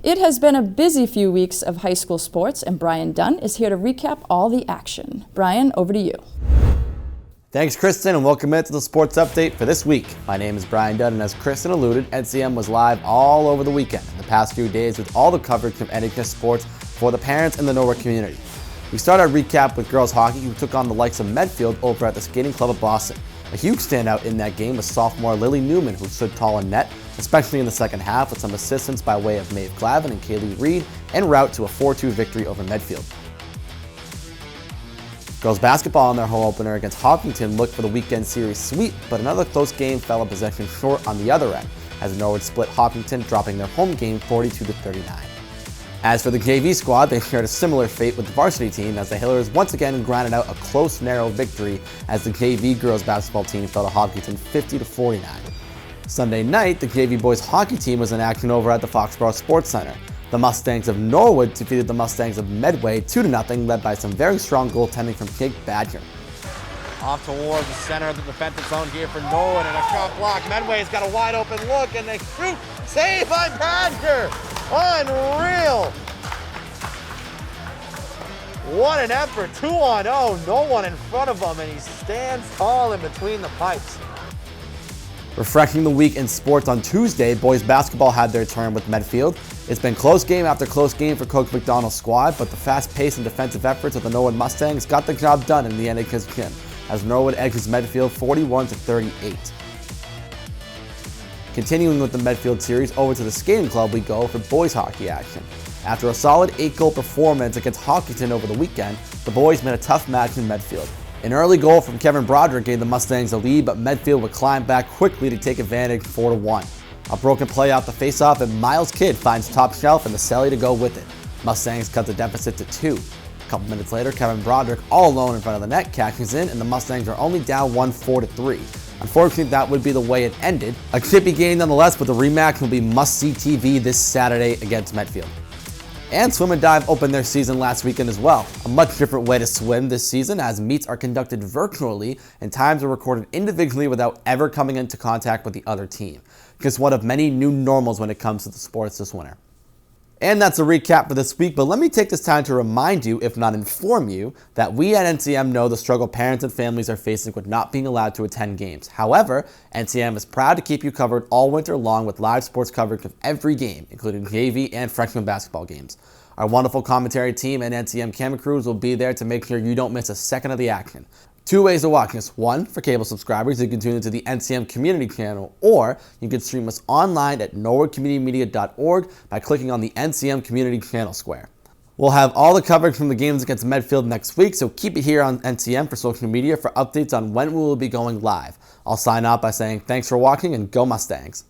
It has been a busy few weeks of high school sports, and Brian Dunn is here to recap all the action. Brian, over to you. Thanks, Kristen, and welcome into the sports update for this week. My name is Brian Dunn, and as Kristen alluded, NCM was live all over the weekend in the past few days with all the coverage of NHS sports for the parents in the Norwood community. We start our recap with girls hockey, who took on the likes of Medfield over at the Skating Club of Boston. A huge standout in that game was sophomore Lily Newman, who stood tall in net, especially in the second half, with some assistance by way of Maeve Glavin and Kaylee Reed, en route to a 4-2 victory over Medfield. Girls basketball in their home opener against Hopkinton looked for the weekend series sweep, but another close game fell a possession short on the other end, as Norwood split Hopkinton, dropping their home game 42-39. As for the JV squad, they shared a similar fate with the varsity team, as the Hillers once again grinded out a close, narrow victory as the JV girls basketball team fell to Hopkinton 50-49. Sunday night, the JV boys hockey team was in action over at the Foxborough Sports Center. The Mustangs of Norwood defeated the Mustangs of Medway 2-0, led by some very strong goaltending from Jake Badger. Off towards the center of the defensive zone here for Norwood, and a shot block. Medway's got a wide open look, and they shoot. Saved by Badger. Unreal. What an effort. 2-on-0. No one in front of him, and he stands tall in between the pipes. Refreshing the week in sports on Tuesday, boys basketball had their turn with Medfield. It's been close game after close game for Coach McDonald's squad, but the fast pace and defensive efforts of the Norwood Mustangs got the job done in the NHS gym, as Norwood edges Medfield 41-38. Continuing with the Medfield series, over to the Skating Club we go for boys hockey action. After a solid 8-goal performance against Hopkinton over the weekend, the boys made a tough match in Medfield. An early goal from Kevin Broderick gave the Mustangs a lead, but Medfield would climb back quickly to take advantage 4-1. A broken play off the faceoff, and Miles Kidd finds top shelf and the celly to go with it. Mustangs cut the deficit to 2. A couple minutes later, Kevin Broderick, all alone in front of the net, cashes in, and the Mustangs are only down 4-3. Unfortunately, that would be the way it ended. A chippy game nonetheless, but the rematch will be must-see TV this Saturday against Medfield. And Swim and Dive opened their season last weekend as well. A much different way to swim this season, as meets are conducted virtually and times are recorded individually without ever coming into contact with the other team. Just one of many new normals when it comes to the sports this winter. And that's a recap for this week, but let me take this time to remind you, if not inform you, that we at NCM know the struggle parents and families are facing with not being allowed to attend games. However, NCM is proud to keep you covered all winter long with live sports coverage of every game, including JV and freshman basketball games. Our wonderful commentary team and NCM camera crews will be there to make sure you don't miss a second of the action. 2 ways to watch us. One, for cable subscribers, you can tune into the NCM community channel, or you can stream us online at norwoodcommunitymedia.org by clicking on the NCM community channel square. We'll have all the coverage from the games against Medfield next week, so keep it here on NCM for social media for updates on when we will be going live. I'll sign off by saying thanks for watching and go Mustangs.